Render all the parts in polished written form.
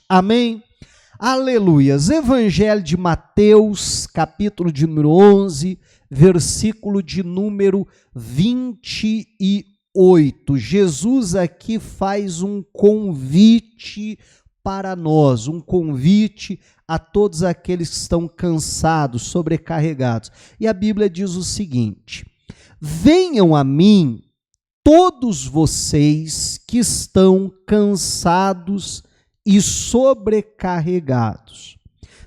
Amém? Aleluias. Evangelho de Mateus, capítulo de número 11, versículo de número 28. Jesus aqui faz um convite para nós, um convite a todos aqueles que estão cansados, sobrecarregados. E a Bíblia diz o seguinte: venham a mim todos vocês que estão cansados e sobrecarregados.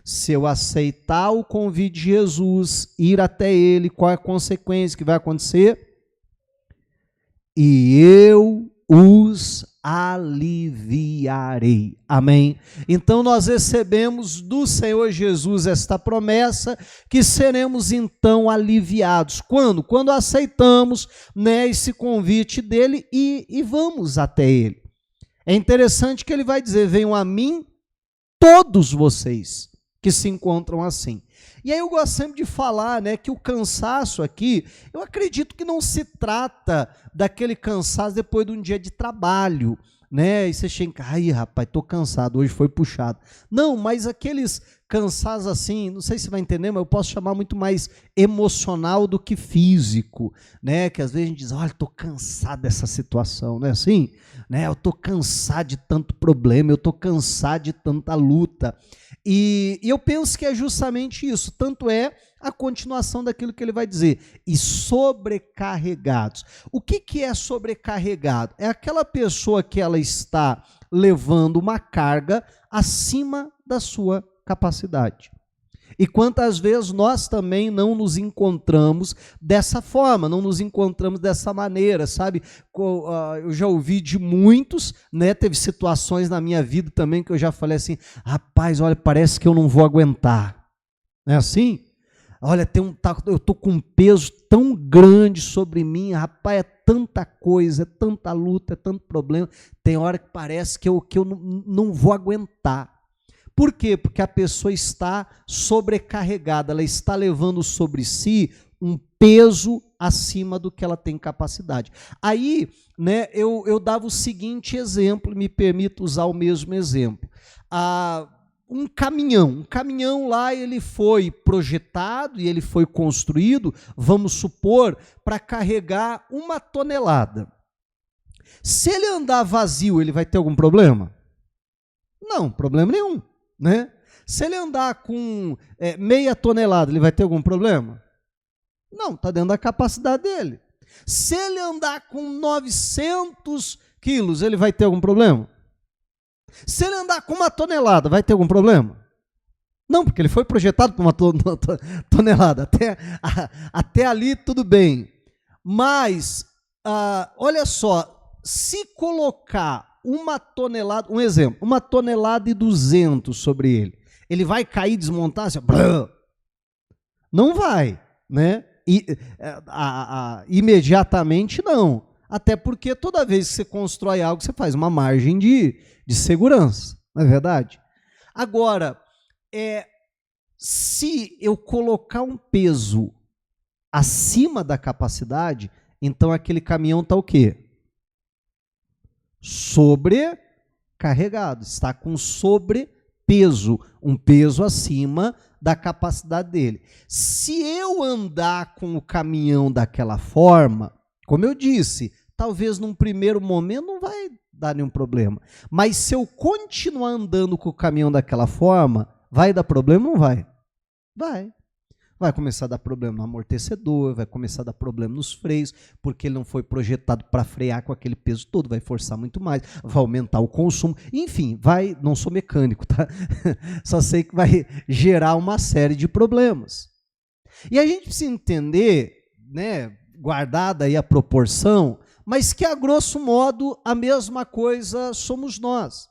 Se eu aceitar o convite de Jesus, ir até ele, qual é a consequência que vai acontecer? E eu os aliviarei. Amém? Então nós recebemos do Senhor Jesus esta promessa que seremos então aliviados. Quando? Quando aceitamos, né, esse convite dele e vamos até ele. É interessante que ele vai dizer: venham a mim todos vocês que se encontram assim. E aí eu gosto sempre de falar, né, que o cansaço aqui, eu acredito que não se trata daquele cansaço depois de um dia de trabalho, né, e você chega, ai rapaz, tô cansado, hoje foi puxado. Não, mas aqueles cansados assim, não sei se vai entender, mas eu posso chamar muito mais emocional do que físico, né, que às vezes a gente diz, olha, tô cansado dessa situação, não é assim? Né, eu tô cansado de tanto problema, eu tô cansado de tanta luta. E eu penso que é justamente isso, tanto é a continuação daquilo que ele vai dizer, e sobrecarregados. O que é sobrecarregado? É aquela pessoa que ela está levando uma carga acima da sua capacidade. E quantas vezes nós também não nos encontramos dessa forma, não nos encontramos dessa maneira, sabe? Eu já ouvi de muitos, né? Teve situações na minha vida também que eu já falei assim, rapaz, olha, parece que eu não vou aguentar. Não é assim? Olha, eu estou com um peso tão grande sobre mim, rapaz, é tanta coisa, é tanta luta, é tanto problema, tem hora que parece que eu não vou aguentar. Por quê? Porque a pessoa está sobrecarregada, ela está levando sobre si um peso acima do que ela tem capacidade. Aí, né, eu dava o seguinte exemplo, me permito usar o mesmo exemplo. Um caminhão lá, ele foi projetado e ele foi construído, vamos supor, para carregar 1 tonelada. Se ele andar vazio, ele vai ter algum problema? Não, problema nenhum. Né? Se ele andar com meia tonelada, ele vai ter algum problema? Não, está dentro da capacidade dele. Se ele andar com 900 quilos, ele vai ter algum problema? Se ele andar com 1 tonelada, vai ter algum problema? Não, porque ele foi projetado para 1 tonelada. Até ali tudo bem. Mas, olha só, se colocar 1 tonelada, um exemplo, 1 tonelada e 200 sobre ele vai cair, desmontar, assim, não vai, né? Imediatamente não, até porque toda vez que você constrói algo, você faz uma margem de segurança, não é verdade? Agora, se eu colocar um peso acima da capacidade, então aquele caminhão está o quê? Sobrecarregado, está com sobrepeso, um peso acima da capacidade dele. Se eu andar com o caminhão daquela forma, como eu disse, talvez num primeiro momento não vai dar nenhum problema, mas se eu continuar andando com o caminhão daquela forma, vai dar problema ou não vai? Vai começar a dar problema no amortecedor, vai começar a dar problema nos freios, porque ele não foi projetado para frear com aquele peso todo, vai forçar muito mais, vai aumentar o consumo, enfim, não sou mecânico, tá? Só sei que vai gerar uma série de problemas. E a gente precisa entender, né, guardada aí a proporção, mas que a grosso modo a mesma coisa somos nós.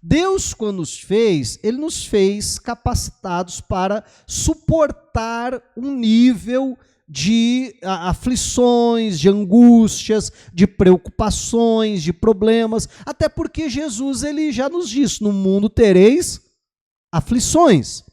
Deus, quando nos fez, ele nos fez capacitados para suportar um nível de aflições, de angústias, de preocupações, de problemas, até porque Jesus ele já nos disse, no mundo tereis aflições.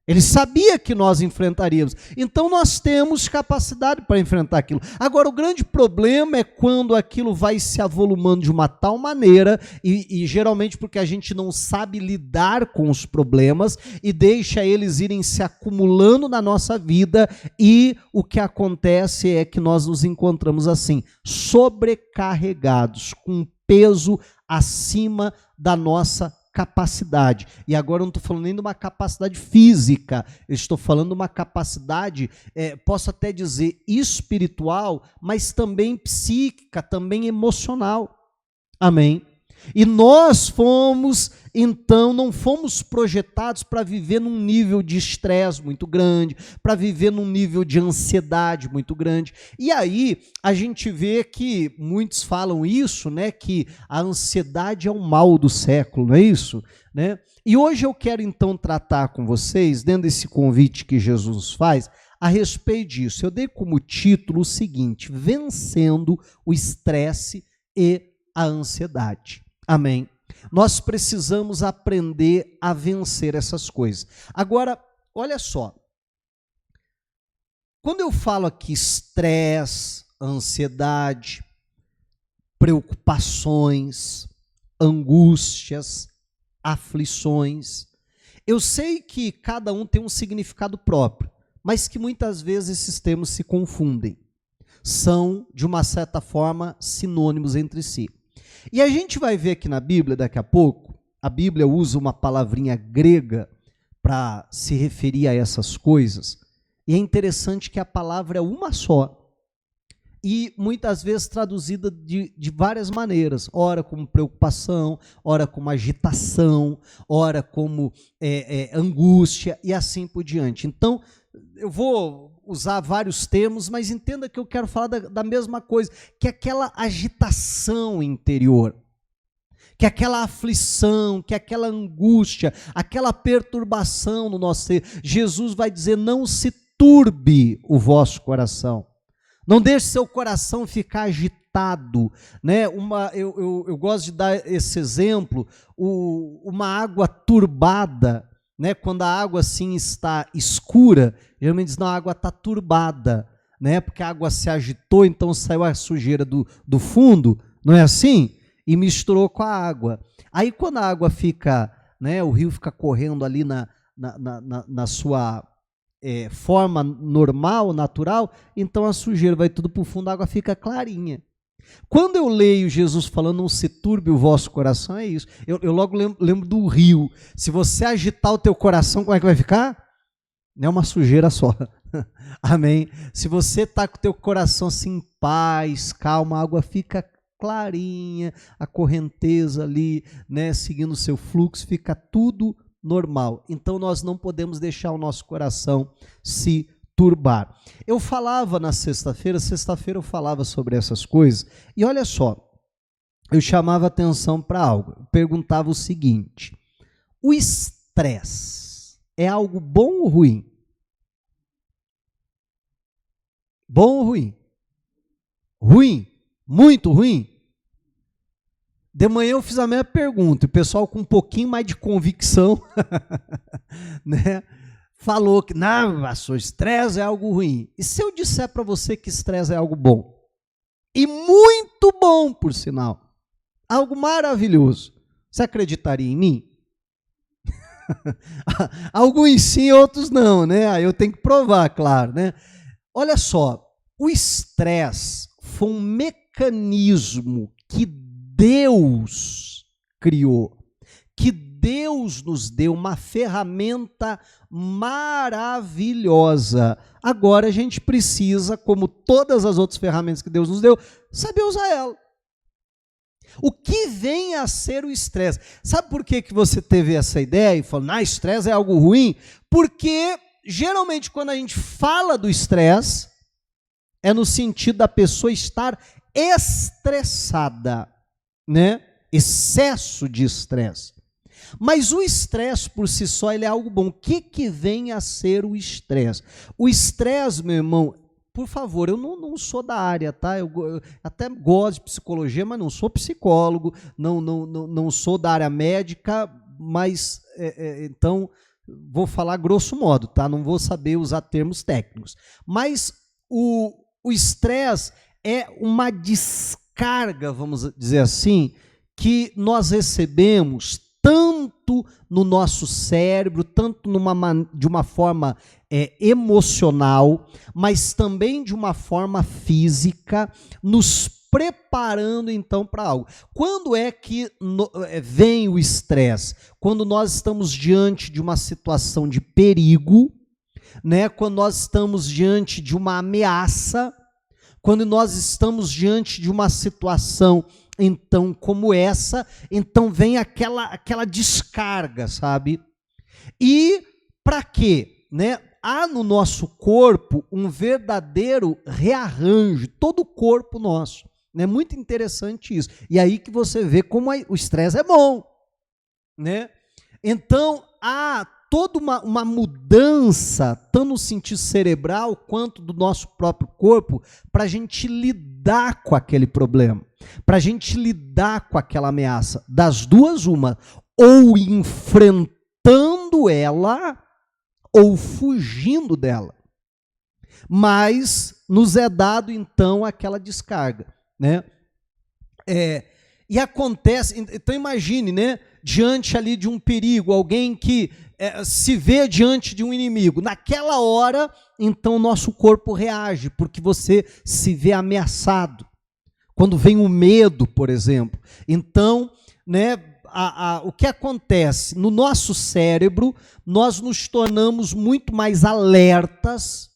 Ele sabia que nós enfrentaríamos. Então nós temos capacidade para enfrentar aquilo. Agora, o grande problema é quando aquilo vai se avolumando de uma tal maneira, e geralmente porque a gente não sabe lidar com os problemas e deixa eles irem se acumulando na nossa vida, e o que acontece é que nós nos encontramos assim, sobrecarregados, com peso acima da nossa capacidade. E agora eu não estou falando nem de uma capacidade física, eu estou falando de uma capacidade, posso até dizer espiritual, mas também psíquica, também emocional. Amém? E nós fomos, então, não fomos projetados para viver num nível de estresse muito grande, para viver num nível de ansiedade muito grande. E aí a gente vê que muitos falam isso, né, que a ansiedade é o mal do século, não é isso? Né? E hoje eu quero então tratar com vocês, dentro desse convite que Jesus faz, a respeito disso. Eu dei como título o seguinte: vencendo o estresse e a ansiedade. Amém? Nós precisamos aprender a vencer essas coisas. Agora, olha só. Quando eu falo aqui estresse, ansiedade, preocupações, angústias, aflições, eu sei que cada um tem um significado próprio, mas que muitas vezes esses termos se confundem. São, de uma certa forma, sinônimos entre si. E a gente vai ver aqui na Bíblia, daqui a pouco, a Bíblia usa uma palavrinha grega para se referir a essas coisas, e é interessante que a palavra é uma só, e muitas vezes traduzida de várias maneiras, ora como preocupação, ora como agitação, ora como angústia, e assim por diante. Então, eu vou usar vários termos, mas entenda que eu quero falar da mesma coisa, que é aquela agitação interior, que é aquela aflição, que é aquela angústia, aquela perturbação no nosso ser. Jesus vai dizer: não se turbe o vosso coração, não deixe seu coração ficar agitado, né? Eu gosto de dar esse exemplo, uma água turbada, né? Quando a água assim está escura, geralmente diz: não, a água está turbada, né? Porque a água se agitou, então saiu a sujeira do fundo, não é assim? E misturou com a água. Aí quando a água fica, né, o rio fica correndo ali na sua forma normal, natural, então a sujeira vai tudo para o fundo, a água fica clarinha. Quando eu leio Jesus falando: não se turbe o vosso coração, é isso. Eu logo lembro do rio. Se você agitar o teu coração, como é que vai ficar? Não é uma sujeira só. Amém? Se você está com o teu coração assim em paz, calma, a água fica clarinha, a correnteza ali, né, seguindo o seu fluxo, fica tudo normal. Então nós não podemos deixar o nosso coração se turbar. Eu falava na sexta-feira eu falava sobre essas coisas, e olha só, eu chamava atenção para algo, eu perguntava o seguinte: o estresse é algo bom ou ruim? Bom ou ruim? Ruim? Muito ruim? De manhã eu fiz a mesma pergunta, e o pessoal com um pouquinho mais de convicção, né, falou que, não, pastor, estresse é algo ruim. E se eu disser para você que estresse é algo bom? E muito bom, por sinal. Algo maravilhoso. Você acreditaria em mim? Alguns sim, outros não, né? Aí eu tenho que provar, claro, né? Olha só, o estresse foi um mecanismo que Deus criou, que Deus nos deu, uma ferramenta maravilhosa. Agora a gente precisa, como todas as outras ferramentas que Deus nos deu, saber usar ela. O que vem a ser o estresse? Sabe por que você teve essa ideia e falou: não, estresse é algo ruim? Porque geralmente quando a gente fala do estresse, é no sentido da pessoa estar estressada, né? Excesso de estresse. Mas o estresse por si só, ele é algo bom. O que vem a ser o estresse? O estresse, meu irmão, por favor, eu não sou da área, tá? Eu até gosto de psicologia, mas não sou psicólogo, não sou da área médica, mas então Vou falar grosso modo, tá? Não vou saber usar termos técnicos. Mas o estresse é uma descarga, vamos dizer assim, que nós recebemos tanto no nosso cérebro, tanto de uma forma emocional, mas também de uma forma física, nos preparando então para algo. Quando é que vem o estresse? Quando nós estamos diante de uma situação de perigo, né? Quando nós estamos diante de uma ameaça, quando nós estamos diante de uma situação então como essa, então vem aquela descarga, sabe? E para quê? Né? Há no nosso corpo um verdadeiro rearranjo, todo o corpo nosso. É muito interessante isso. E aí que você vê como o estresse é bom, né? Então, há toda uma mudança, tanto no sentido cerebral quanto do nosso próprio corpo, para a gente lidar com aquele problema, para a gente lidar com aquela ameaça. Das duas, uma, ou enfrentando ela, ou fugindo dela. Mas nos é dado, então, aquela descarga, né? E acontece, então imagine, né, diante ali de um perigo, alguém que se vê diante de um inimigo, naquela hora, então o nosso corpo reage, porque você se vê ameaçado. Quando vem o medo, por exemplo, então, né, o que acontece? No nosso cérebro, nós nos tornamos muito mais alertas,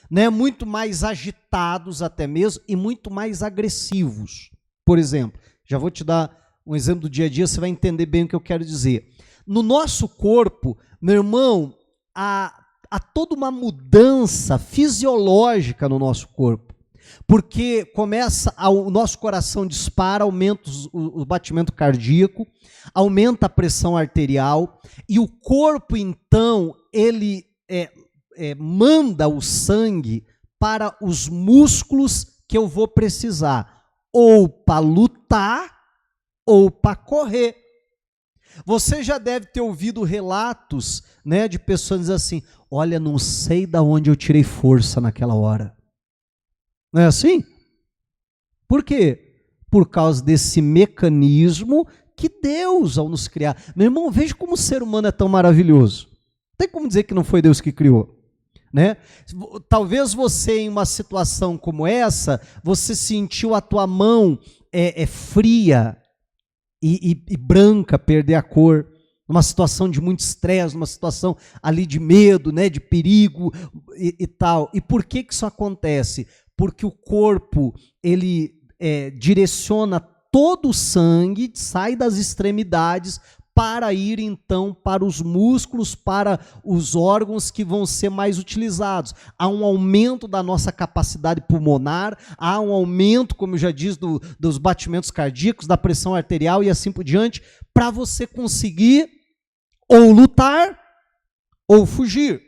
né, muito mais agitados até mesmo, e muito mais agressivos. Por exemplo, já vou te dar um exemplo do dia a dia, você vai entender bem o que eu quero dizer. No nosso corpo, meu irmão, há toda uma mudança fisiológica no nosso corpo. Porque o nosso coração dispara, aumenta o batimento cardíaco, aumenta a pressão arterial, e o corpo, então, ele manda o sangue para os músculos que eu vou precisar, ou para lutar, ou para correr. Você já deve ter ouvido relatos, né, de pessoas dizendo assim, olha, não sei de onde eu tirei força naquela hora. Não é assim? Por quê? Por causa desse mecanismo que Deus, ao nos criar. Meu irmão, veja como o ser humano é tão maravilhoso. Não tem como dizer que não foi Deus que criou. Né? Talvez você, em uma situação como essa, você sentiu a tua mão fria e branca, perder a cor, numa situação de muito estresse, numa situação ali de medo, né, de perigo e tal. E por que isso acontece? Porque o corpo, ele direciona todo o sangue, sai das extremidades para ir então para os músculos, para os órgãos que vão ser mais utilizados. Há um aumento da nossa capacidade pulmonar, há um aumento, como eu já disse, dos batimentos cardíacos, da pressão arterial e assim por diante, para você conseguir ou lutar ou fugir,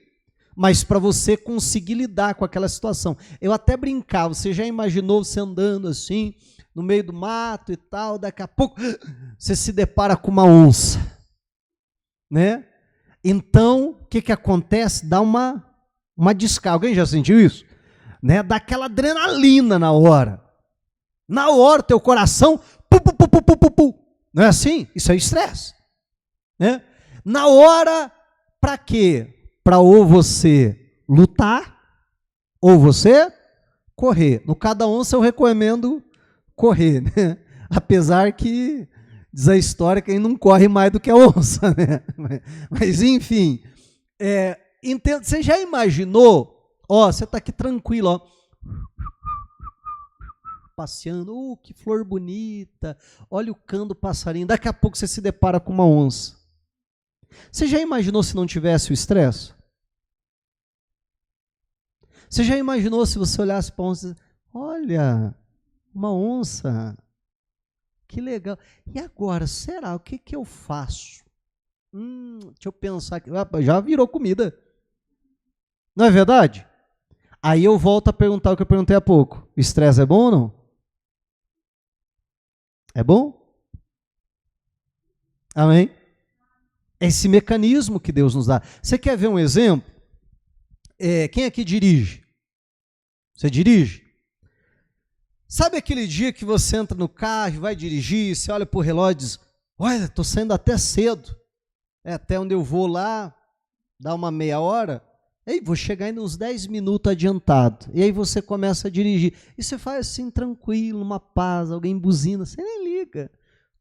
mas para você conseguir lidar com aquela situação. Eu até brincava, você já imaginou você andando assim, no meio do mato e tal, daqui a pouco você se depara com uma onça, né? Então, o que acontece? Dá uma descarga. Alguém já sentiu isso? Né? Dá aquela adrenalina na hora. Na hora, teu coração, não é assim? Isso é estresse. Né? Na hora, para quê? Para ou você lutar, ou você correr. No cada onça eu recomendo correr, né? Apesar que diz a história que ele não corre mais do que a onça, né? Mas enfim, você já imaginou? Ó, você está aqui tranquilo, ó, passeando, que flor bonita, olha o canto do passarinho, daqui a pouco você se depara com uma onça. Você já imaginou se não tivesse o estresse? Você já imaginou se você olhasse para a onça e disse, olha, uma onça, que legal. E agora, será? O que eu faço? Deixa eu pensar aqui. Já virou comida. Não é verdade? Aí eu volto a perguntar o que eu perguntei há pouco. O estresse é bom ou não? É bom? Amém? É esse mecanismo que Deus nos dá. Você quer ver um exemplo? Quem aqui dirige? Você dirige? Sabe aquele dia que você entra no carro e vai dirigir, você olha para o relógio e diz, olha, estou saindo até cedo, até onde eu vou lá, dá uma meia hora, aí vou chegar ainda uns 10 minutos adiantado, e aí você começa a dirigir, e você faz assim, tranquilo, uma paz, alguém buzina, você nem liga,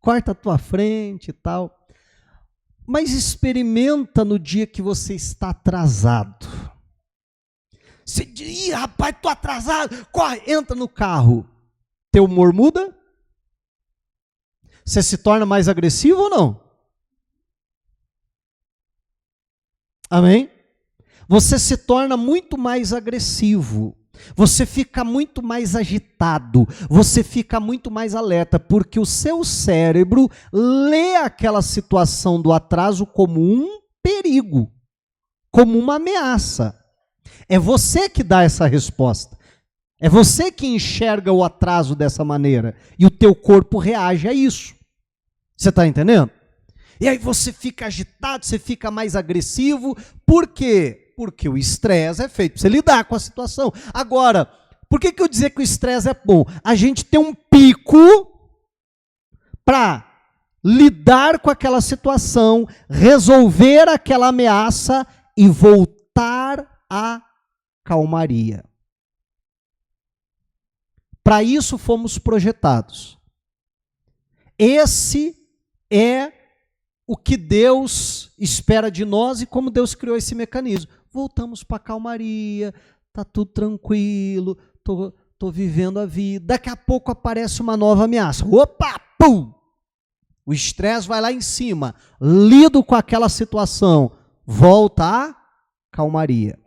corta a tua frente e tal, mas experimenta no dia que você está atrasado. Você diz, rapaz, estou atrasado, corre, entra no carro. Teu humor muda? Você se torna mais agressivo ou não? Amém? Você se torna muito mais agressivo. Você fica muito mais agitado. Você fica muito mais alerta, porque o seu cérebro lê aquela situação do atraso como um perigo, como uma ameaça. É você que dá essa resposta. É você que enxerga o atraso dessa maneira. E o teu corpo reage a isso. Você está entendendo? E aí você fica agitado, você fica mais agressivo. Por quê? Porque o estresse é feito para você lidar com a situação. Agora, por que eu dizer que o estresse é bom? A gente tem um pico para lidar com aquela situação, resolver aquela ameaça e voltar à calmaria. Para isso fomos projetados. Esse é o que Deus espera de nós e como Deus criou esse mecanismo. Voltamos para a calmaria, está tudo tranquilo, estou vivendo a vida. Daqui a pouco aparece uma nova ameaça. Opa, pum! O estresse vai lá em cima. Lido com aquela situação. Volta à calmaria.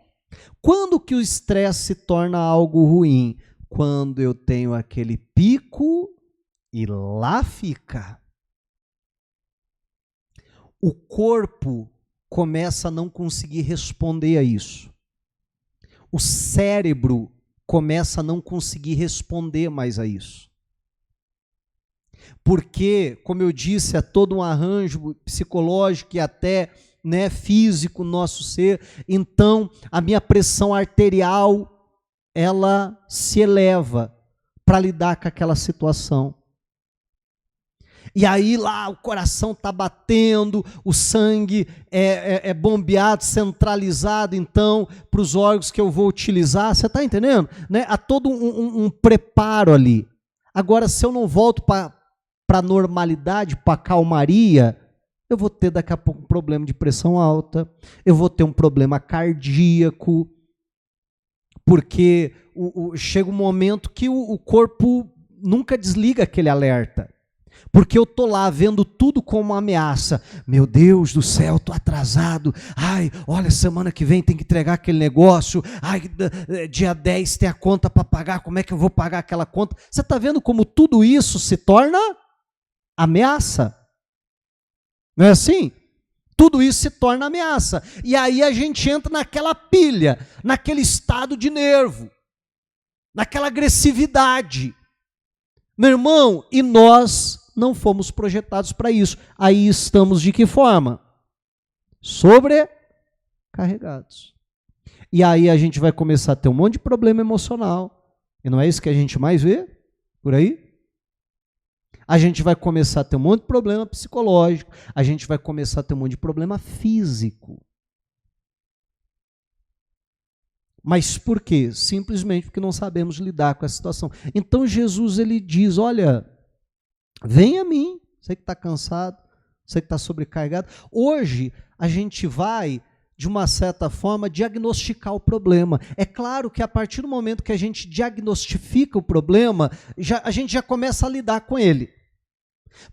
Quando que o estresse se torna algo ruim? Quando eu tenho aquele pico e lá fica. O corpo começa a não conseguir responder a isso. O cérebro começa a não conseguir responder mais a isso. Porque, como eu disse, é todo um arranjo psicológico e até físico nosso ser. Então, a minha pressão arterial ela se eleva para lidar com aquela situação. E aí lá o coração está batendo, o sangue é bombeado, centralizado, então, para os órgãos que eu vou utilizar. Você está entendendo? Há todo um preparo ali. Agora, se eu não volto para a normalidade, para a calmaria, eu vou ter daqui a pouco um problema de pressão alta, eu vou ter um problema cardíaco, porque chega um momento que o corpo nunca desliga aquele alerta. Porque eu estou lá vendo tudo como uma ameaça. Meu Deus do céu, estou atrasado. Ai, olha, semana que vem tem que entregar aquele negócio. Ai, dia 10 tem a conta para pagar. Como é que eu vou pagar aquela conta? Você está vendo como tudo isso se torna ameaça? Não é assim? Tudo isso se torna ameaça. E aí a gente entra naquela pilha, naquele estado de nervo, naquela agressividade. Meu irmão, e nós não fomos projetados para isso. Aí estamos de que forma? Sobrecarregados. E aí a gente vai começar a ter um monte de problema emocional. E não é isso que a gente mais vê por aí? A gente vai começar a ter um monte de problema psicológico. A gente vai começar a ter um monte de problema físico. Mas por quê? Simplesmente porque não sabemos lidar com a situação. Então Jesus ele diz, olha, vem a mim, você que está cansado, você que está sobrecarregado. Hoje a gente vai, de uma certa forma, diagnosticar o problema. É claro que a partir do momento que a gente diagnostica o problema, a gente já começa a lidar com ele.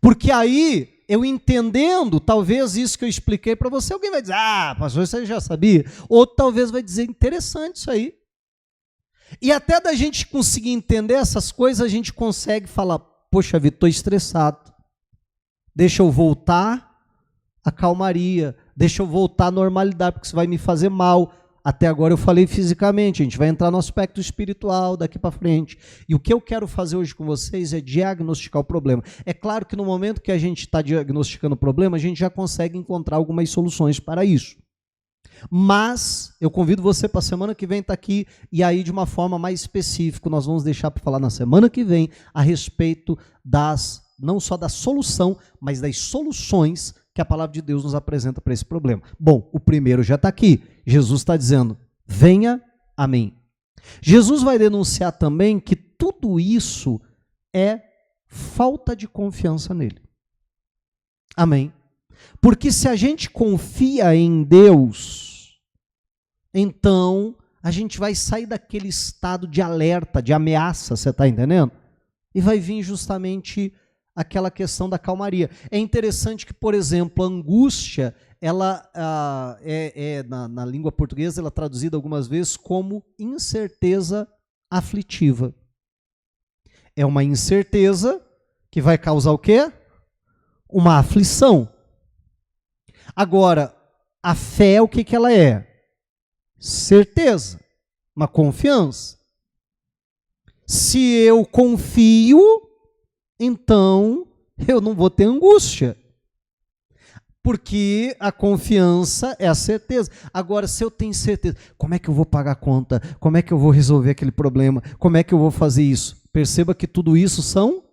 Porque aí, eu entendendo, talvez isso que eu expliquei para você, alguém vai dizer, pastor, você já sabia? Outro talvez vai dizer, interessante isso aí. E até da gente conseguir entender essas coisas, a gente consegue falar, poxa vida, estou estressado. Deixa eu voltar à calmaria, deixa eu voltar à normalidade, porque isso vai me fazer mal. até agora eu falei fisicamente, a gente vai entrar no aspecto espiritual daqui para frente. E o que eu quero fazer hoje com vocês é diagnosticar o problema. É claro que no momento que a gente está diagnosticando o problema, a gente já consegue encontrar algumas soluções para isso. Mas eu convido você para a semana que vem estar aqui, e aí de uma forma mais específica, nós vamos deixar para falar na semana que vem a respeito não só da solução, mas das soluções que a palavra de Deus nos apresenta para esse problema. Bom, o primeiro já está aqui. Jesus está dizendo, venha a mim. Jesus vai denunciar também que tudo isso é falta de confiança nele. Amém? Porque se a gente confia em Deus, então a gente vai sair daquele estado de alerta, de ameaça, você está entendendo? E vai vir justamente aquela questão da calmaria. É interessante que, por exemplo, a angústia, ela na língua portuguesa, ela é traduzida algumas vezes como incerteza aflitiva. É uma incerteza que vai causar o quê? Uma aflição. Agora, a fé, o que ela é? Certeza, uma confiança. Se eu confio, então eu não vou ter angústia. Porque a confiança é a certeza. Agora, se eu tenho certeza, como é que eu vou pagar a conta? Como é que eu vou resolver aquele problema? Como é que eu vou fazer isso? Perceba que tudo isso são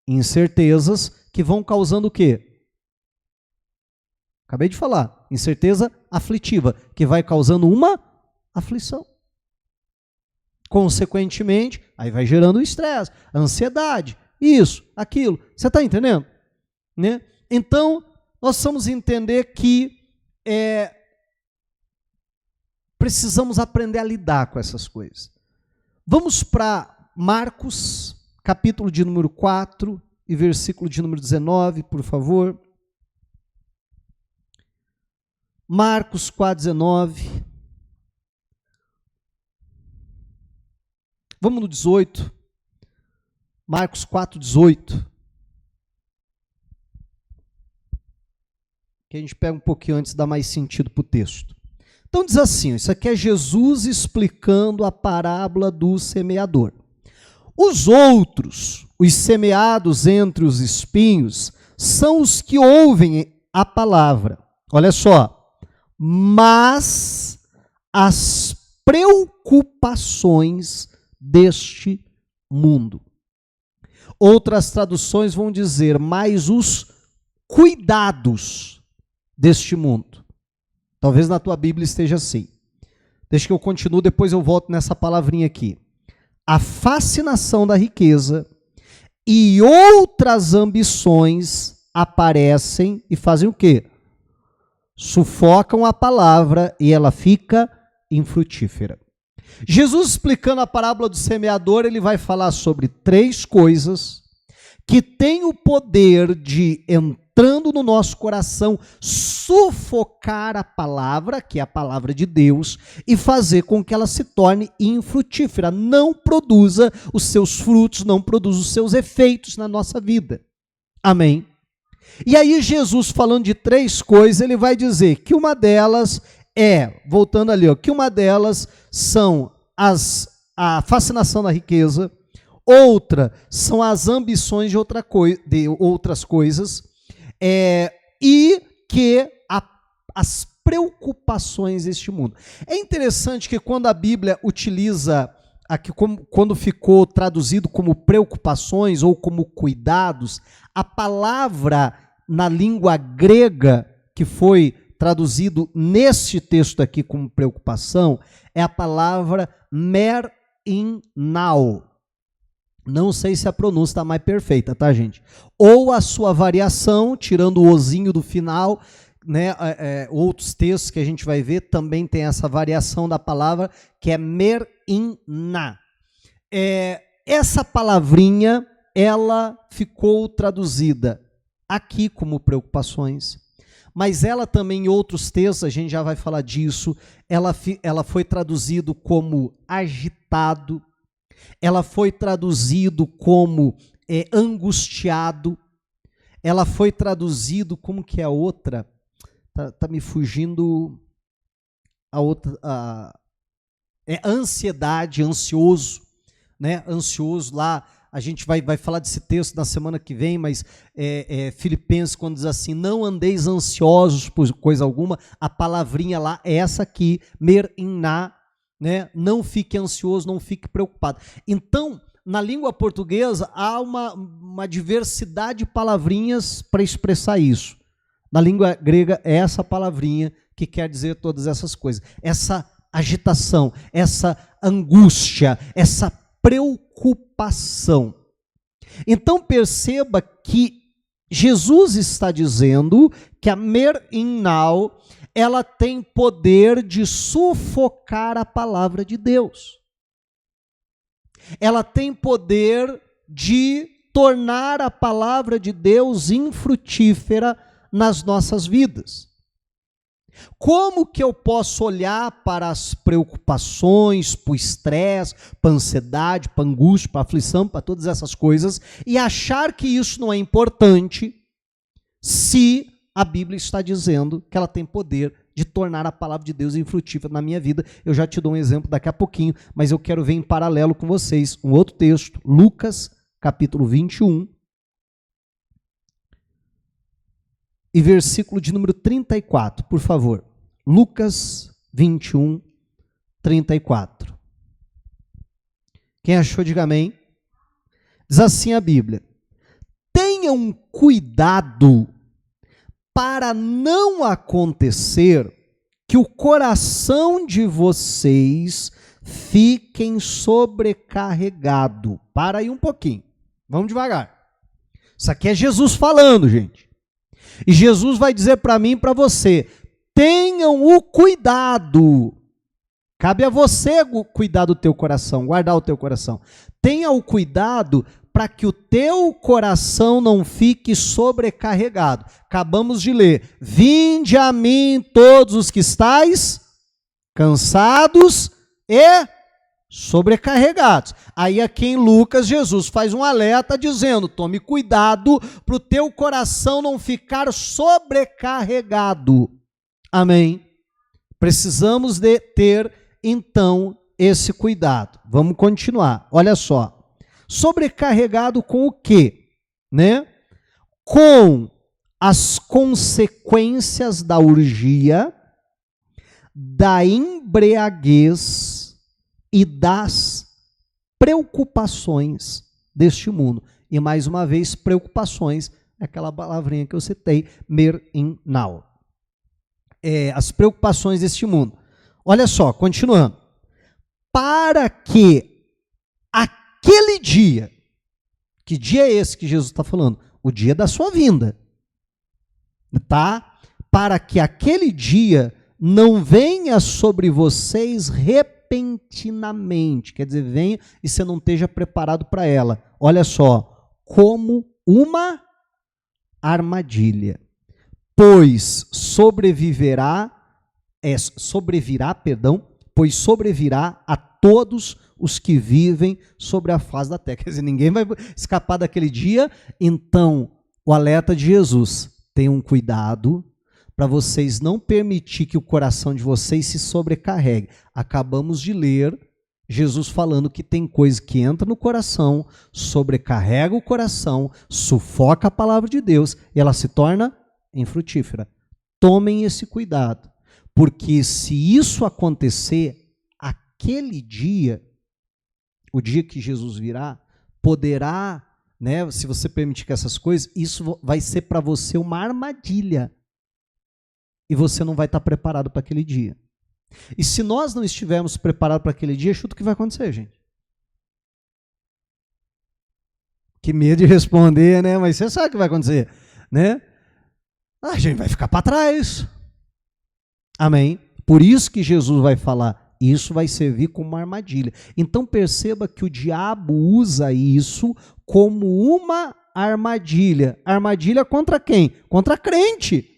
incertezas que vão causando o quê? Acabei de falar, incerteza aflitiva, que vai causando uma aflição. Consequentemente, aí vai gerando estresse, ansiedade, isso, aquilo. Você está entendendo? Né? Então, nós precisamos entender que precisamos aprender a lidar com essas coisas. Vamos para Marcos, capítulo de número 4 e versículo de número 19, por favor. Marcos 4,19. Vamos no 18. Marcos 4,18. Que a gente pega um pouquinho antes, dá mais sentido para o texto. Então diz assim, isso aqui é Jesus explicando a parábola do semeador. Os outros, os semeados entre os espinhos, são os que ouvem a palavra. Olha só. Mas as preocupações deste mundo. Outras traduções vão dizer, mas os cuidados deste mundo. Talvez na tua Bíblia esteja assim. Deixa que eu continuo, depois eu volto nessa palavrinha aqui. A fascinação da riqueza e outras ambições aparecem e fazem o quê? Sufocam a palavra e ela fica infrutífera. Jesus, explicando a parábola do semeador, ele vai falar sobre 3 coisas que têm o poder de, entrando no nosso coração, sufocar a palavra, que é a palavra de Deus, e fazer com que ela se torne infrutífera, não produza os seus frutos, não produza os seus efeitos na nossa vida. Amém? E aí Jesus, falando de 3 coisas, ele vai dizer que uma delas voltando ali, que uma delas são a fascinação da riqueza, outra são as ambições de outras coisas, e que as preocupações deste mundo. É interessante que quando a Bíblia utiliza, aqui, quando ficou traduzido como preocupações ou como cuidados, a palavra na língua grega que foi traduzido neste texto aqui como preocupação é a palavra merinau. Não sei se a pronúncia está mais perfeita, tá, gente? Ou a sua variação, tirando o ozinho do final, né? Outros textos que a gente vai ver também tem essa variação da palavra, que é merinna. Essa palavrinha, ela ficou traduzida aqui como preocupações, mas ela também em outros textos, a gente já vai falar disso, ela foi traduzido como agitado, ela foi traduzido como angustiado, ela foi traduzido como que é a outra, tá me fugindo, a outra é ansiedade, ansioso, né? Ansioso lá, a gente vai falar desse texto na semana que vem, mas Filipenses, quando diz assim, não andeis ansiosos por coisa alguma, a palavrinha lá é essa aqui, merinná, né? Não fique ansioso, não fique preocupado. Então, na língua portuguesa, há uma diversidade de palavrinhas para expressar isso. Na língua grega, é essa palavrinha que quer dizer todas essas coisas. Essa agitação, essa angústia, essa preocupação. Então perceba que Jesus está dizendo que a merinau, ela tem poder de sufocar a palavra de Deus. Ela tem poder de tornar a palavra de Deus infrutífera nas nossas vidas. Como que eu posso olhar para as preocupações, para o estresse, para a ansiedade, para a angústia, para a aflição, para todas essas coisas, e achar que isso não é importante, se a Bíblia está dizendo que ela tem poder de tornar a palavra de Deus infrutífera na minha vida? Eu já te dou um exemplo daqui a pouquinho, mas eu quero ver em paralelo com vocês um outro texto, Lucas, capítulo 21, e versículo de número 34, por favor. Lucas 21, 34. Quem achou, diga amém. Diz assim a Bíblia: tenham cuidado para não acontecer que o coração de vocês fiquem sobrecarregado. Para aí um pouquinho. Vamos devagar. Isso aqui é Jesus falando, gente. E Jesus vai dizer para mim e para você, tenham o cuidado. Cabe a você cuidar do teu coração, guardar o teu coração. Tenha o cuidado para que o teu coração não fique sobrecarregado. Acabamos de ler, vinde a mim todos os que estáis cansados e sobrecarregados. Aí aqui em Lucas, Jesus faz um alerta dizendo, tome cuidado para o teu coração não ficar sobrecarregado. Amém? Precisamos de ter, então, esse cuidado. Vamos continuar. Olha só. Sobrecarregado com o quê? Né? Com as consequências da orgia, da embriaguez e das preocupações deste mundo. E mais uma vez, preocupações, é aquela palavrinha que eu citei, merinau. As preocupações deste mundo. Olha só, continuando. Para que aquele dia, que dia é esse que Jesus está falando? O dia da sua vinda. Tá? Para que aquele dia não venha sobre vocês repentinamente, quer dizer, venha e você não esteja preparado para ela. Olha só, como uma armadilha, pois sobrevirá a todos os que vivem sobre a face da terra. Quer dizer, ninguém vai escapar daquele dia. Então, o alerta de Jesus, tenham cuidado para vocês não permitir que o coração de vocês se sobrecarregue. Acabamos de ler Jesus falando que tem coisa que entra no coração, sobrecarrega o coração, sufoca a palavra de Deus e ela se torna infrutífera. Tomem esse cuidado, porque se isso acontecer, aquele dia, o dia que Jesus virá, poderá, né, se você permitir que essas coisas, isso vai ser para você uma armadilha. E você não vai estar preparado para aquele dia. E se nós não estivermos preparados para aquele dia, chuta o que vai acontecer, gente. Que medo de responder, né? Mas você sabe o que vai acontecer, né? A gente vai ficar para trás. Amém? Por isso que Jesus vai falar, isso vai servir como uma armadilha. Então perceba que o diabo usa isso como uma armadilha. Armadilha contra quem? Contra crente.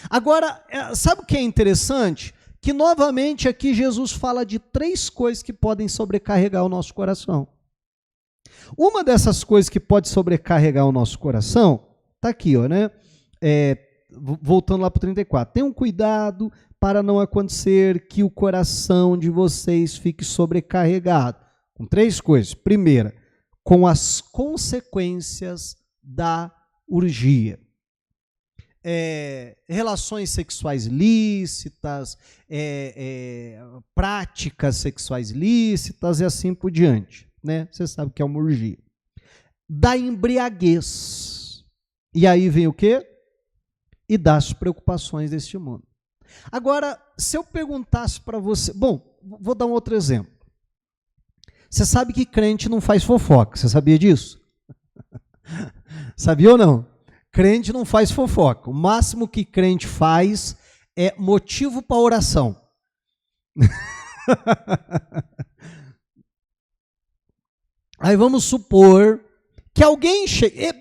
Agora, sabe o que é interessante? Que novamente aqui Jesus fala de 3 coisas que podem sobrecarregar o nosso coração. Uma dessas coisas que pode sobrecarregar o nosso coração, está aqui, ó, né? voltando lá para o 34, tenham cuidado para não acontecer que o coração de vocês fique sobrecarregado. Com 3 coisas. Primeira, com as consequências da orgia. Relações sexuais lícitas, práticas sexuais lícitas e assim por diante. Né? Você sabe o que é uma orgia. Da embriaguez. E aí vem o quê? E das preocupações deste mundo. Agora, se eu perguntasse para você... Bom, vou dar um outro exemplo. Você sabe que crente não faz fofoca, você sabia disso? Sabia ou não? Crente não faz fofoca. O máximo que crente faz é motivo para oração. Aí vamos supor que alguém chegue...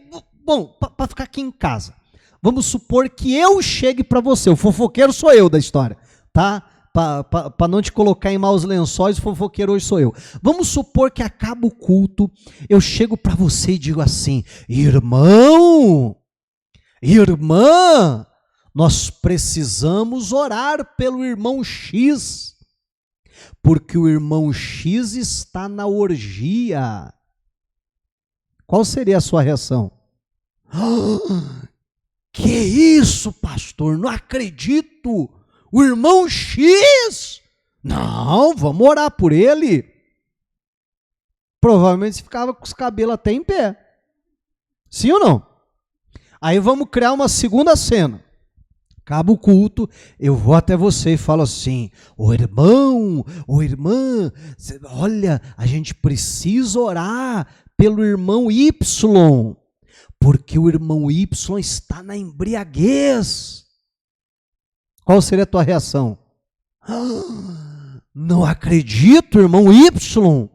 Bom, para ficar aqui em casa, vamos supor que eu chegue para você, o fofoqueiro sou eu da história, tá? Para não te colocar em maus lençóis, o fofoqueiro hoje sou eu. Vamos supor que acaba o culto, eu chego para você e digo assim, irmão, irmã, nós precisamos orar pelo irmão X, porque o irmão X está na orgia. Qual seria a sua reação? Que isso, pastor? Não acredito. O irmão X? Não, vamos orar por ele. Provavelmente você ficava com os cabelos até em pé. Sim ou não? Aí vamos criar uma segunda cena. Acaba o culto, eu vou até você e falo assim, ô irmão, ô irmã, olha, a gente precisa orar pelo irmão Y, porque o irmão Y está na embriaguez. Qual seria a tua reação? Não acredito, irmão Y.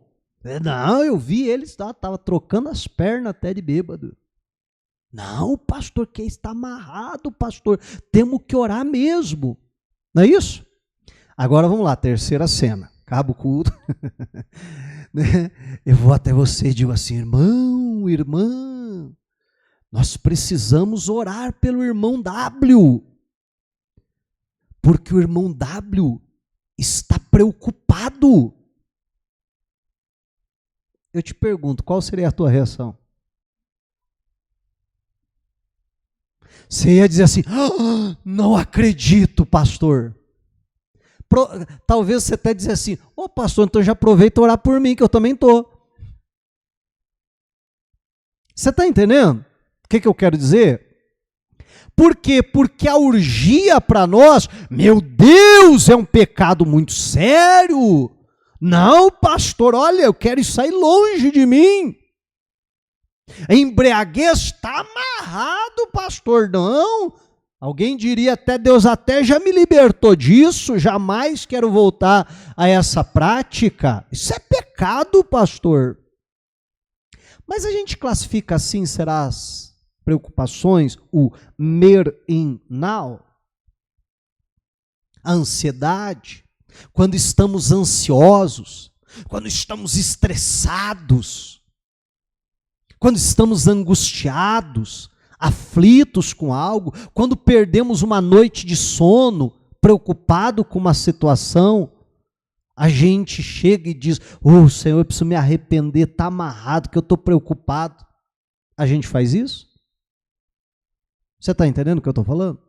Não, eu vi ele, estava trocando as pernas até de bêbado. Não, pastor, que está amarrado, pastor. Temos que orar mesmo. Não é isso? Agora vamos lá, terceira cena. Acaba o culto. Eu vou até você e digo assim, irmão, irmã, nós precisamos orar pelo irmão W. Porque o irmão W está preocupado. Eu te pergunto, qual seria a tua reação? Você ia dizer assim, não acredito, pastor. Talvez você até dizer assim, pastor, então já aproveita e orar por mim, que eu também estou. Você está entendendo o que eu quero dizer? Por quê? Porque a orgia para nós, meu Deus, é um pecado muito sério. Não, pastor, olha, eu quero sair longe de mim. A embriaguez está amarrado, pastor, não. Alguém diria até, Deus até já me libertou disso, jamais quero voltar a essa prática. Isso é pecado, pastor. Mas a gente classifica assim, será as preocupações, o mer in now, a ansiedade, quando estamos ansiosos, quando estamos estressados, quando estamos angustiados, aflitos com algo, quando perdemos uma noite de sono, preocupado com uma situação, a gente chega e diz, Senhor, eu preciso me arrepender, está amarrado, que eu estou preocupado. A gente faz isso? Você está entendendo o que eu estou falando?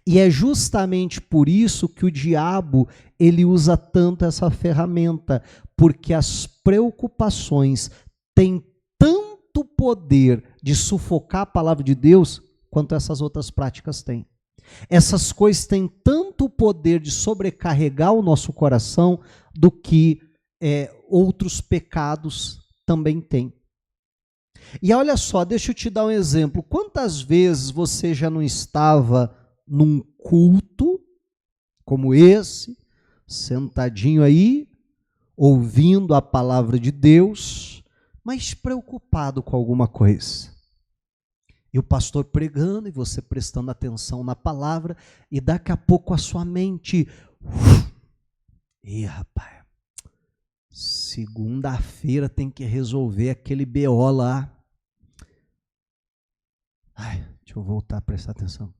E é justamente por isso que o diabo, ele usa tanto essa ferramenta, porque as preocupações têm tanto poder de sufocar a palavra de Deus, quanto essas outras práticas têm. Essas coisas têm tanto poder de sobrecarregar o nosso coração, do que outros pecados também têm. E olha só, deixa eu te dar um exemplo. Quantas vezes você já não estava num culto como esse, sentadinho aí, ouvindo a palavra de Deus, mas preocupado com alguma coisa? E o pastor pregando, e você prestando atenção na palavra, e daqui a pouco a sua mente, rapaz, segunda-feira tem que resolver aquele BO lá. Deixa eu voltar a prestar atenção.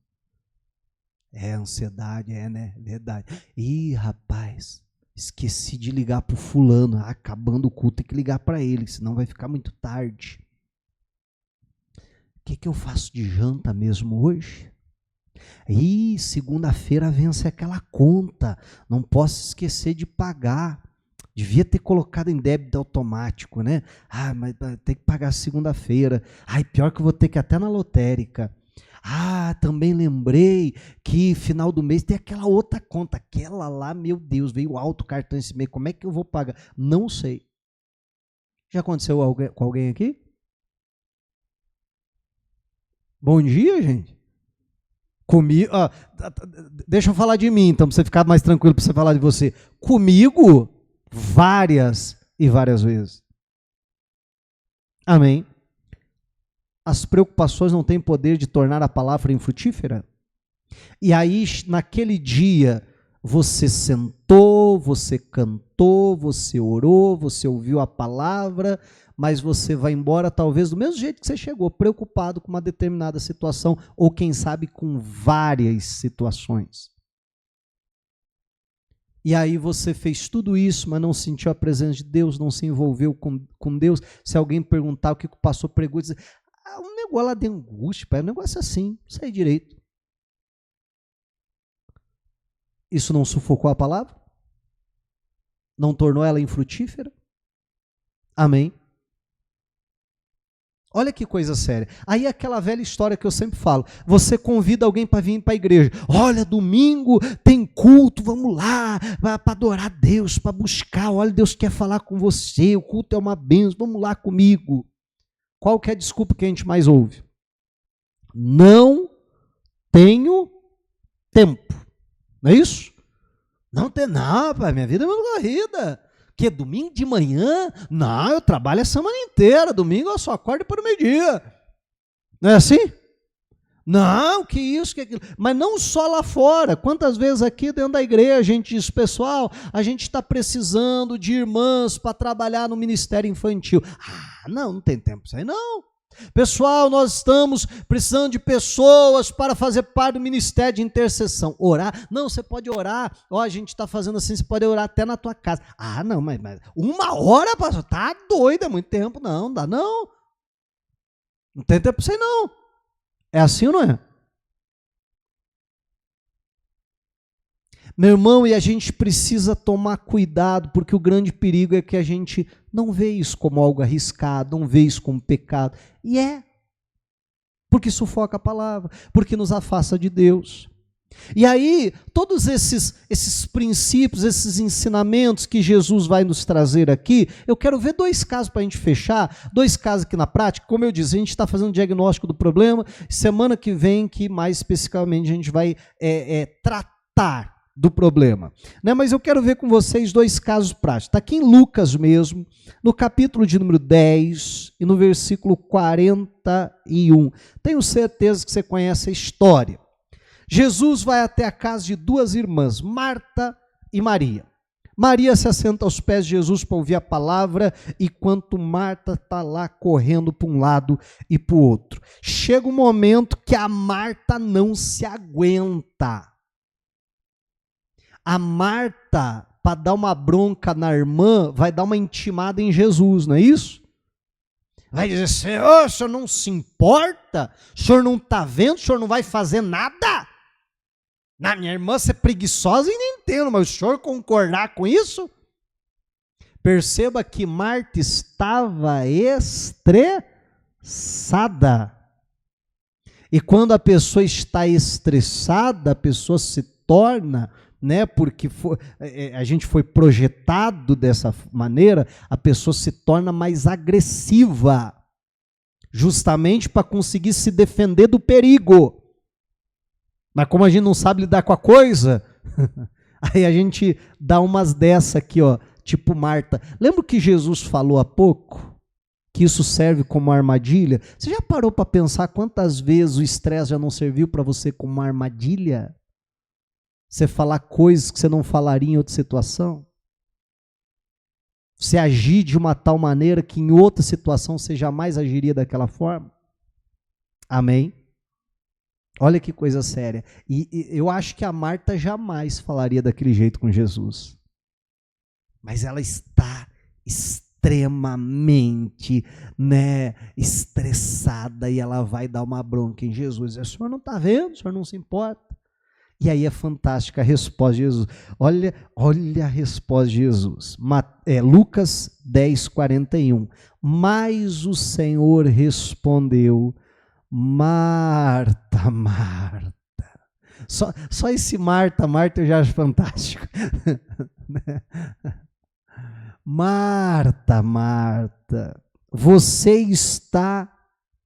É ansiedade, né? Verdade. Ih, rapaz, esqueci de ligar pro fulano. Acabando o culto, tem que ligar para ele, senão vai ficar muito tarde. O que eu faço de janta mesmo hoje? Ih, segunda-feira vence aquela conta. Não posso esquecer de pagar. Devia ter colocado em débito automático, né? Mas tem que pagar segunda-feira. Pior que eu vou ter que ir até na lotérica. Também lembrei que final do mês tem aquela outra conta. Aquela lá, meu Deus, veio alto o cartão esse mês. Como é que eu vou pagar? Não sei. Já aconteceu com alguém aqui? Bom dia, gente. Comigo, deixa eu falar de mim, então, para você ficar mais tranquilo, para você falar de você. Comigo, várias e várias vezes. Amém? As preocupações não têm poder de tornar a palavra infrutífera? E aí, naquele dia, você sentou, você cantou, você orou, você ouviu a palavra, mas você vai embora talvez do mesmo jeito que você chegou, preocupado com uma determinada situação, ou quem sabe com várias situações. E aí você fez tudo isso, mas não sentiu a presença de Deus, não se envolveu com Deus. Se alguém perguntar o que o pastor pregou, dizer, um negócio lá de angústia, pai, um negócio assim, não sei direito. Isso não sufocou a palavra? Não tornou ela infrutífera? Amém? Olha que coisa séria. Aí aquela velha história que eu sempre falo, você convida alguém para vir para a igreja, olha, domingo tem culto, vamos lá, para adorar a Deus, para buscar, olha, Deus quer falar com você, o culto é uma bênção, vamos lá comigo. Qual que é a desculpa que a gente mais ouve? Não tenho tempo. Não é isso? Não, pai, minha vida é uma corrida. Que domingo de manhã? Não, eu trabalho a semana inteira. Domingo eu só acordo para o meio-dia. Não é assim? Não, que isso, que aquilo. Mas não só lá fora. Quantas vezes aqui dentro da igreja a gente diz, pessoal, a gente está precisando de irmãs para trabalhar no ministério infantil. Não tem tempo para isso aí, não. Pessoal, nós estamos precisando de pessoas para fazer parte do ministério de intercessão. Orar? Não, você pode orar. A gente está fazendo assim, você pode orar até na tua casa. Não, mas 1 hora, pastor, tá doido, é muito tempo. Não dá não. Não tem tempo para isso aí, não. É assim ou não é? Meu irmão, e a gente precisa tomar cuidado, porque o grande perigo é que a gente não vê isso como algo arriscado, não vê isso como pecado. E porque sufoca a palavra, porque nos afasta de Deus. E aí, todos esses princípios, esses ensinamentos que Jesus vai nos trazer aqui, eu quero ver 2 casos para a gente fechar, 2 casos aqui na prática. Como eu disse, a gente está fazendo um diagnóstico do problema, semana que vem, que mais especificamente a gente vai tratar do problema, né? Mas eu quero ver com vocês 2 casos práticos. Está aqui em Lucas mesmo, no capítulo de número 10 e no versículo 41. Tenho certeza que você conhece a história. Jesus vai até a casa de 2 irmãs, Marta e Maria. Maria se assenta aos pés de Jesus para ouvir a palavra, enquanto Marta está lá correndo para um lado e para o outro. Chega um momento que a Marta não se aguenta. A Marta, para dar uma bronca na irmã, vai dar uma intimada em Jesus, não é isso? Vai dizer, Senhor, o senhor não se importa? O senhor não está vendo? O senhor não vai fazer nada? Na minha irmã ser preguiçosa, eu nem entendo, mas o senhor concordar com isso? Perceba que Marta estava estressada. E quando a pessoa está estressada, a pessoa se torna, né, porque a gente foi projetado dessa maneira, a pessoa se torna mais agressiva, justamente para conseguir se defender do perigo. Mas como a gente não sabe lidar com a coisa, aí a gente dá umas dessa aqui, tipo Marta. Lembra que Jesus falou há pouco? Que isso serve como armadilha? Você já parou para pensar quantas vezes o estresse já não serviu para você como uma armadilha? Você falar coisas que você não falaria em outra situação? Você agir de uma tal maneira que em outra situação você jamais agiria daquela forma? Amém? Olha que coisa séria. E eu acho que a Marta jamais falaria daquele jeito com Jesus. Mas ela está extremamente, estressada, e ela vai dar uma bronca em Jesus. O senhor não está vendo? O senhor não se importa? E aí é fantástica a resposta de Jesus. Olha a resposta de Jesus. Lucas 10, 41. Mas o Senhor respondeu: Marta, Marta. Só esse Marta eu já acho fantástico. Marta, Marta, você está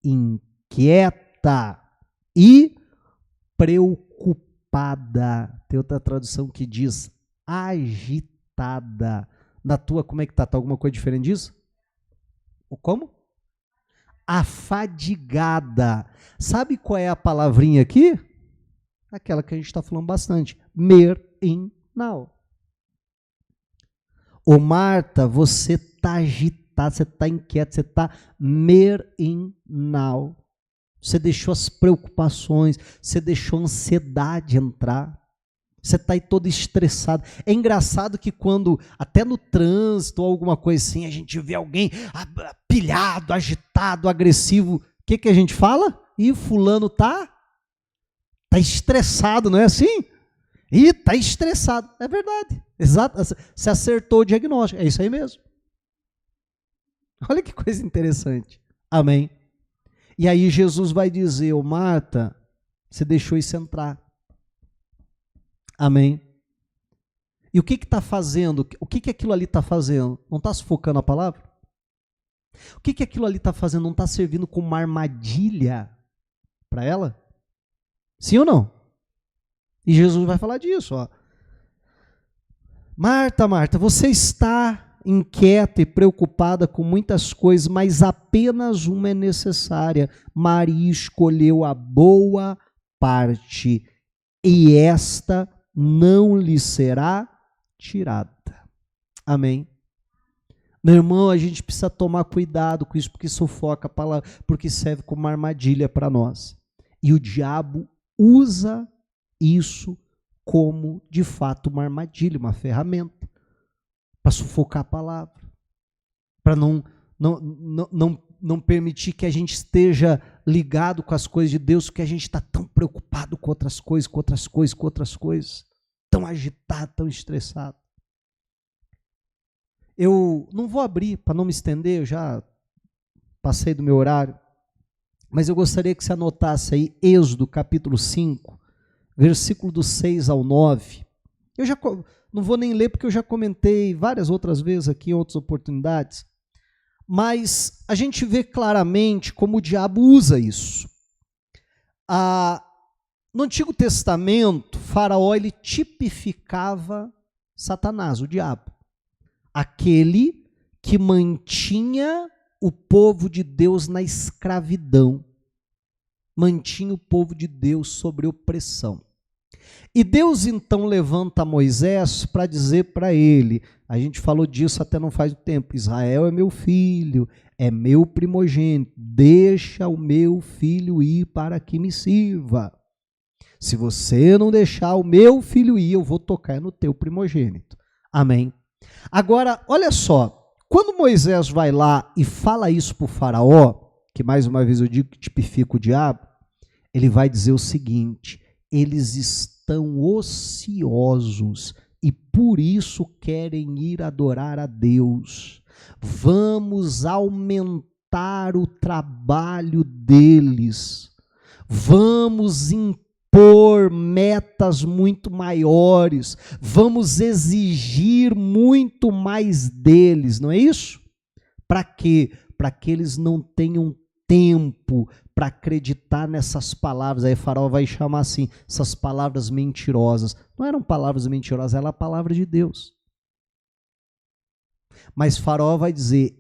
inquieta e preocupada. Tem outra tradução que diz agitada. Na tua, como é que tá? Tá alguma coisa diferente disso? Como? Afadigada. Sabe qual é a palavrinha aqui? Aquela que a gente está falando bastante. Now. Ô Marta, você está agitada, você está inquieta, você está now. Você deixou as preocupações, você deixou a ansiedade entrar. Você está aí todo estressado. É engraçado que quando, até no trânsito ou alguma coisa assim, a gente vê alguém pilhado, agitado, agressivo, o que a gente fala? Ih, fulano tá estressado, não é assim? Ih, tá estressado. É verdade. Exato. Você acertou o diagnóstico. É isso aí mesmo. Olha que coisa interessante. Amém. E aí Jesus vai dizer: ô Marta, você deixou isso entrar. Amém. E o que está fazendo? O que aquilo ali está fazendo? Não está sufocando a palavra? O que aquilo ali está fazendo? Não está servindo como uma armadilha para ela? Sim ou não? E Jesus vai falar disso. Ó. Marta, Marta, você está inquieta e preocupada com muitas coisas, mas apenas uma é necessária. Maria escolheu a boa parte, e esta não lhe será tirada. Amém? Meu irmão, a gente precisa tomar cuidado com isso, porque sufoca a palavra, porque serve como armadilha para nós. E o diabo usa isso como, de fato, uma armadilha, uma ferramenta, para sufocar a palavra, para não permitir que a gente esteja ligado com as coisas de Deus, porque a gente está tão preocupado com outras coisas, tão agitado, tão estressado. Eu não vou abrir, para não me estender, eu já passei do meu horário, mas eu gostaria que você anotasse aí Êxodo capítulo 5, versículo do 6 ao 9. Eu já não vou nem ler, porque eu já comentei várias outras vezes aqui, em outras oportunidades, mas a gente vê claramente como o diabo usa isso. No Antigo Testamento, Faraó ele tipificava Satanás, o diabo, aquele que mantinha o povo de Deus na escravidão, mantinha o povo de Deus sobre opressão. E Deus então levanta Moisés para dizer para ele, a gente falou disso até não faz tempo, Israel é meu filho, é meu primogênito, deixa o meu filho ir para que me sirva. Se você não deixar o meu filho ir, eu vou tocar no teu primogênito. Amém? Agora, olha só, quando Moisés vai lá e fala isso para o faraó, que mais uma vez eu digo que tipifica o diabo, ele vai dizer o seguinte: eles estão ociosos e por isso querem ir adorar a Deus. Vamos aumentar o trabalho deles. Vamos impor metas muito maiores. Vamos exigir muito mais deles, não é isso? Para quê? Para que eles não tenham tempo para acreditar nessas palavras. Aí Faraó vai chamar assim, essas palavras mentirosas. Não eram palavras mentirosas, era a palavra de Deus. Mas Faraó vai dizer: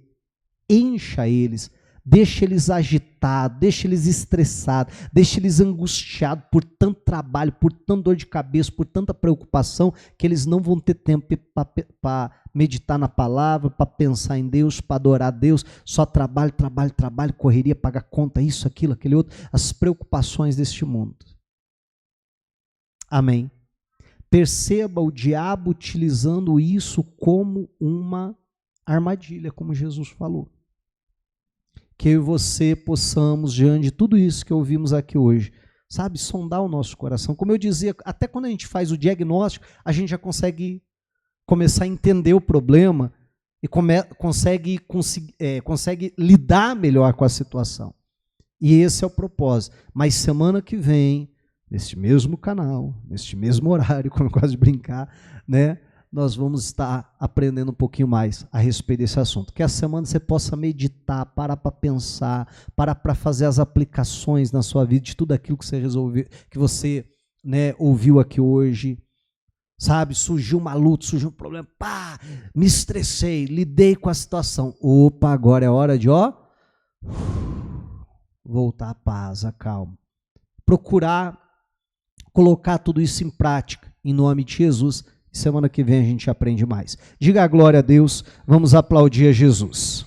encha eles, deixa eles agitados, deixa eles estressados, deixa eles angustiados por tanto trabalho, por tanta dor de cabeça, por tanta preocupação, que eles não vão ter tempo para meditar na palavra, para pensar em Deus, para adorar a Deus. Só trabalho, correria, pagar conta, isso, aquilo, aquele outro, as preocupações deste mundo. Amém. Perceba o diabo utilizando isso como uma armadilha, como Jesus falou. Que eu e você possamos, diante de tudo isso que ouvimos aqui hoje, sabe, sondar o nosso coração. Como eu dizia, até quando a gente faz o diagnóstico, a gente já consegue começar a entender o problema e consegue lidar melhor com a situação. E esse é o propósito. Mas semana que vem, neste mesmo canal, neste mesmo horário, como eu gosto de brincar, né, nós vamos estar aprendendo um pouquinho mais a respeito desse assunto. Que a semana você possa meditar, parar para pensar, parar para fazer as aplicações na sua vida de tudo aquilo que você resolveu, que você, né, ouviu aqui hoje. Sabe, surgiu uma luta, surgiu um problema, pá, me estressei, lidei com a situação. Opa, agora é hora de, voltar à paz, à calma. Procurar colocar tudo isso em prática, em nome de Jesus. Semana que vem a gente aprende mais. Diga a glória a Deus, vamos aplaudir a Jesus.